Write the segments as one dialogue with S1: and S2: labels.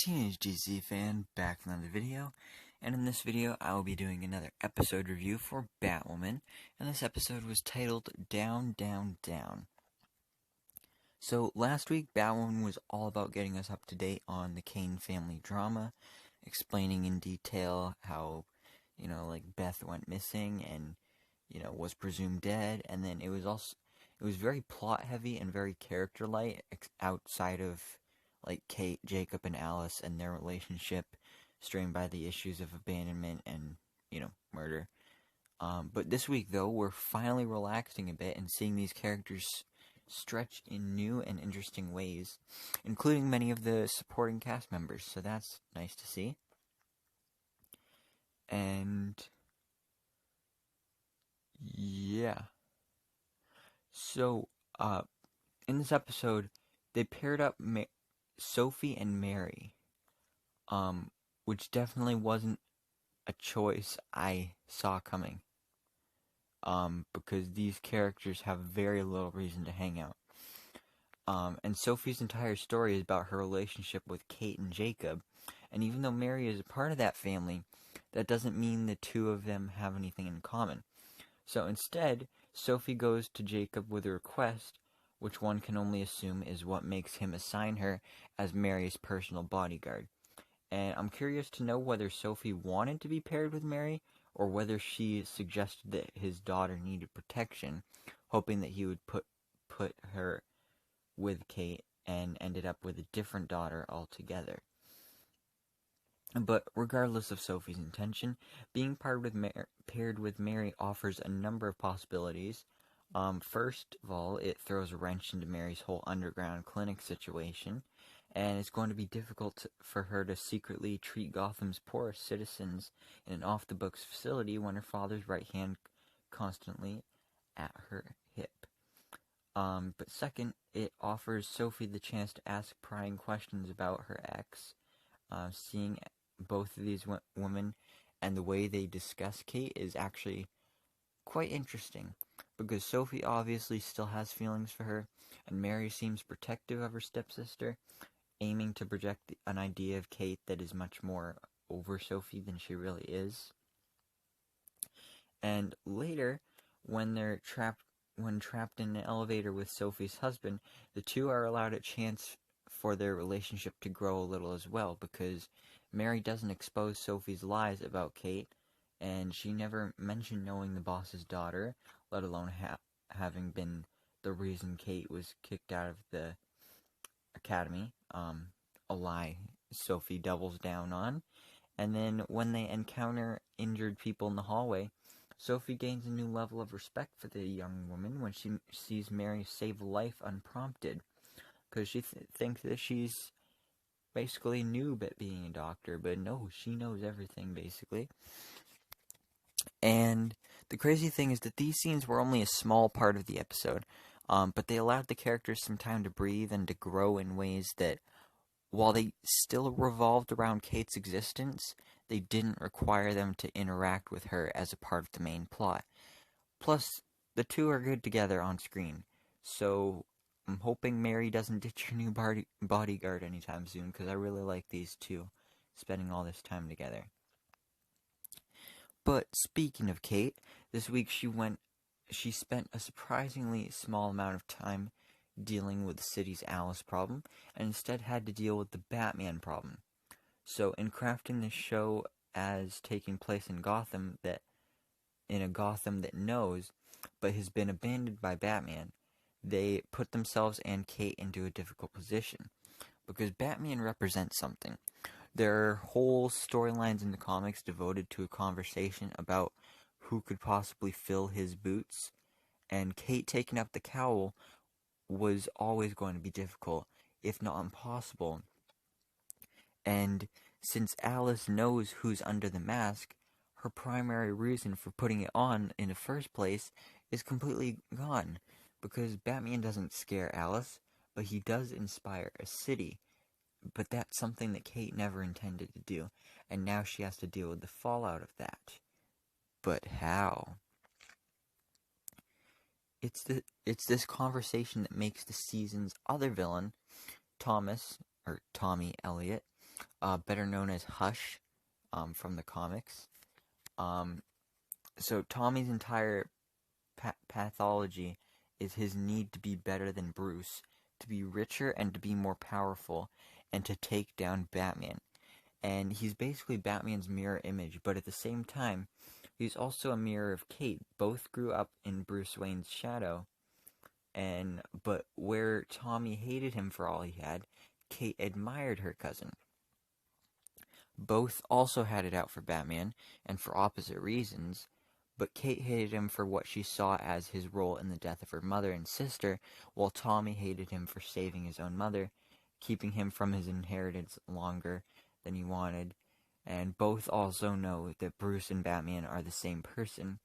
S1: Teenage DC fan, back with another video, and in this video I will be doing another episode review for Batwoman, and this episode was titled Down, Down, Down. So last week Batwoman was all about getting us up to date on the Kane family drama, explaining in detail how, Beth went missing and, was presumed dead, and then it was very plot heavy and very character light outside of Kate, Jacob, and Alice and their relationship strained by the issues of abandonment and, murder. But this week, though, we're finally relaxing a bit and seeing these characters stretch in new and interesting ways, including many of the supporting cast members, so that's nice to see. And yeah. So, in this episode, they paired up Sophie and Mary, which definitely wasn't a choice I saw coming, because these characters have very little reason to hang out. And Sophie's entire story is about her relationship with Kate and Jacob, and even though Mary is a part of that family, that doesn't mean the two of them have anything in common. So instead, Sophie goes to Jacob with a request, which one can only assume is what makes him assign her as Mary's personal bodyguard. And I'm curious to know whether Sophie wanted to be paired with Mary, or whether she suggested that his daughter needed protection, hoping that he would put her with Kate and ended up with a different daughter altogether. But regardless of Sophie's intention, being paired with Mary offers a number of possibilities. First of all, it throws a wrench into Mary's whole underground clinic situation, and it's going to be difficult for her to secretly treat Gotham's poorest citizens in an off-the-books facility when her father's right hand constantly at her hip. But second, it offers Sophie the chance to ask prying questions about her ex. Seeing both of these women and the way they discuss Kate is actually quite interesting, because Sophie obviously still has feelings for her, and Mary seems protective of her stepsister, aiming to project an idea of Kate that is much more over Sophie than she really is. And later, when trapped in an elevator with Sophie's husband, the two are allowed a chance for their relationship to grow a little as well, because Mary doesn't expose Sophie's lies about Kate, and she never mentioned knowing the boss's daughter, let alone having been the reason Kate was kicked out of the academy, a lie Sophie doubles down on. And then when they encounter injured people in the hallway, Sophie gains a new level of respect for the young woman when she sees Mary save a life unprompted, because she thinks that she's basically a noob at being a doctor, but no, she knows everything, basically. And the crazy thing is that these scenes were only a small part of the episode, but they allowed the characters some time to breathe and to grow in ways that, while they still revolved around Kate's existence, they didn't require them to interact with her as a part of the main plot. Plus, the two are good together on screen, so I'm hoping Mary doesn't ditch her new bodyguard anytime soon, because I really like these two spending all this time together. But speaking of Kate, this week she spent a surprisingly small amount of time dealing with the city's Alice problem, and instead had to deal with the Batman problem. So in crafting this show as taking place in a Gotham that knows, but has been abandoned by Batman, they put themselves and Kate into a difficult position, because Batman represents something. There are whole storylines in the comics devoted to a conversation about who could possibly fill his boots, and Kate taking up the cowl was always going to be difficult, if not impossible. And since Alice knows who's under the mask, her primary reason for putting it on in the first place is completely gone, because Batman doesn't scare Alice, but he does inspire a city. But that's something that Kate never intended to do, and now she has to deal with the fallout of that. But how? It's this conversation that makes the season's other villain, Tommy Elliot, better known as Hush, from the comics. Um, so Tommy's entire pathology is his need to be better than Bruce, to be richer and to be more powerful, and to take down Batman. And he's basically Batman's mirror image, but at the same time, he's also a mirror of Kate. Both grew up in Bruce Wayne's shadow, but where Tommy hated him for all he had, Kate admired her cousin. Both also had it out for Batman, and for opposite reasons, but Kate hated him for what she saw as his role in the death of her mother and sister, while Tommy hated him for saving his own mother, keeping him from his inheritance longer than he wanted. And both also know that Bruce and Batman are the same person.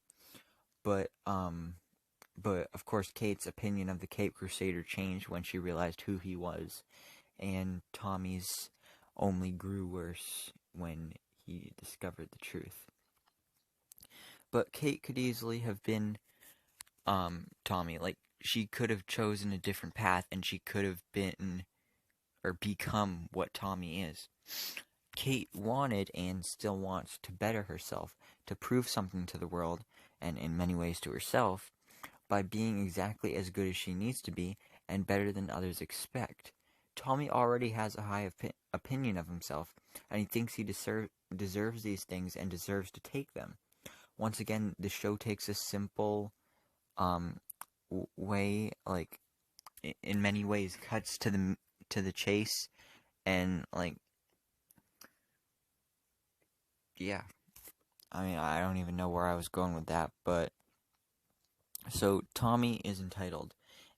S1: But of course Kate's opinion of the Cape Crusader changed when she realized who he was, and Tommy's only grew worse when he discovered the truth. But Kate could easily have been Tommy. Like, she could have chosen a different path, and she could have been or become what Tommy is. Kate wanted and still wants to better herself, to prove something to the world, and in many ways to herself, by being exactly as good as she needs to be and better than others expect. Tommy already has a high opinion of himself, and he thinks he deserves these things and deserves to take them. Once again, the show takes a simple way, like, in many ways, cuts to the chase, and, like, yeah. I mean, I don't even know where I was going with that, but so Tommy is entitled,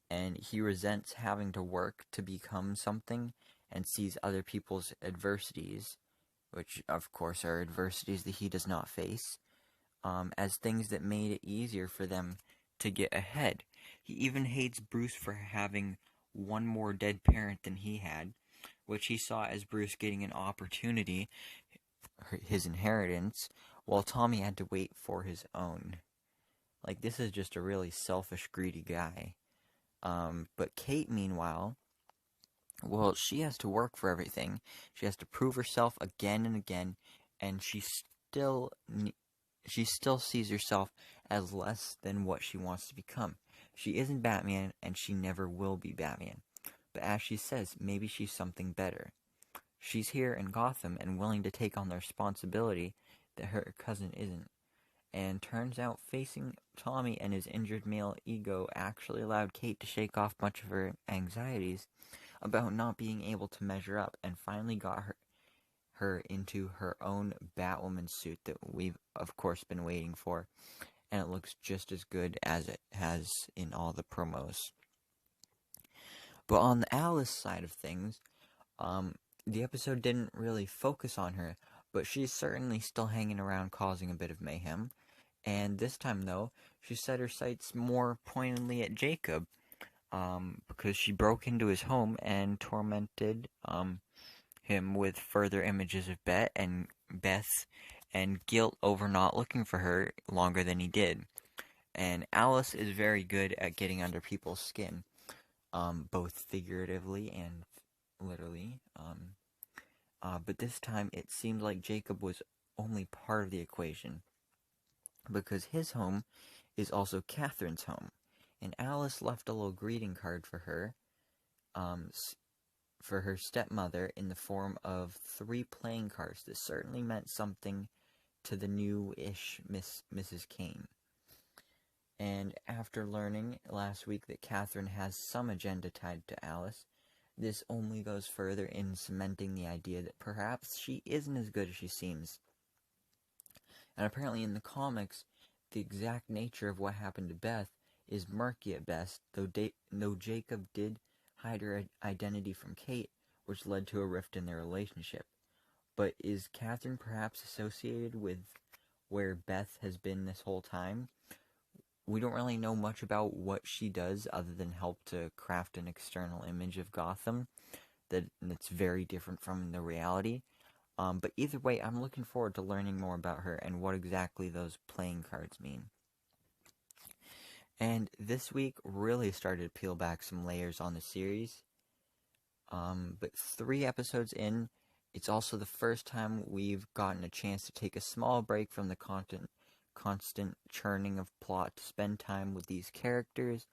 S1: and he resents having to work to become something, and sees other people's adversities, which of course are adversities that he does not face, as things that made it easier for them to get ahead. He even hates Bruce for having one more dead parent than he had, which he saw as Bruce getting an opportunity, his inheritance, while Tommy had to wait for his own. Like, this is just a really selfish, greedy guy. But Kate, meanwhile, well, she has to work for everything. She has to prove herself again and again, and she still sees herself as less than what she wants to become. She isn't Batman, and she never will be Batman. But as she says, maybe she's something better. She's here in Gotham and willing to take on the responsibility that her cousin isn't. And turns out facing Tommy and his injured male ego actually allowed Kate to shake off much of her anxieties about not being able to measure up, and finally got her into her own Batwoman suit that we've, of course, been waiting for. And it looks just as good as it has in all the promos. But on the Alice side of things, the episode didn't really focus on her, but she's certainly still hanging around causing a bit of mayhem. And this time, though, she set her sights more pointedly at Jacob, because she broke into his home and tormented him with further images of Beth and guilt over not looking for her longer than he did. And Alice is very good at getting under people's skin, both figuratively and literally. But this time it seemed like Jacob was only part of the equation, because his home is also Catherine's home. And Alice left a little greeting card for her stepmother, in the form of 3 playing cards that certainly meant something to the new-ish Mrs. Kane. And after learning last week that Catherine has some agenda tied to Alice, this only goes further in cementing the idea that perhaps she isn't as good as she seems. And apparently in the comics, the exact nature of what happened to Beth is murky at best, though Jacob did hide her identity from Kate, which led to a rift in their relationship. But is Catherine perhaps associated with where Beth has been this whole time? We don't really know much about what she does other than help to craft an external image of Gotham that's very different from the reality. But either way, I'm looking forward to learning more about her and what exactly those playing cards mean. And this week really started to peel back some layers on the series. But 3 episodes in, It's also the first time we've gotten a chance to take a small break from the constant churning of plot to spend time with these characters,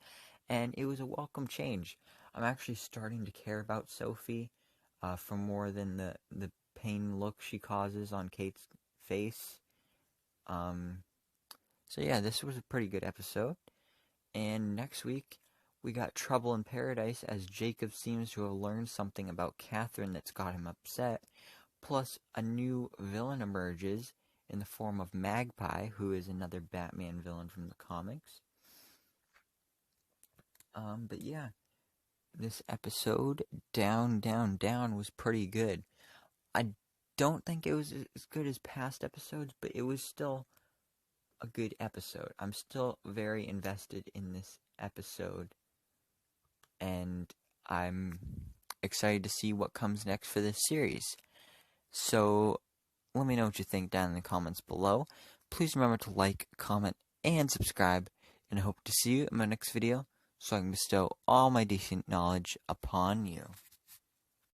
S1: and it was a welcome change. I'm actually starting to care about Sophie for more than the pain look she causes on Kate's face. So yeah, this was a pretty good episode. And next week, we got Trouble in Paradise as Jacob seems to have learned something about Catherine that's got him upset. Plus, a new villain emerges in the form of Magpie, who is another Batman villain from the comics. But yeah, this episode, Down, Down, Down, was pretty good. I don't think it was as good as past episodes, but it was still a good episode. I'm still very invested in this episode, and I'm excited to see what comes next for this series. So, let me know what you think down in the comments below. Please remember to like, comment, and subscribe, and I hope to see you in my next video so I can bestow all my decent knowledge upon you.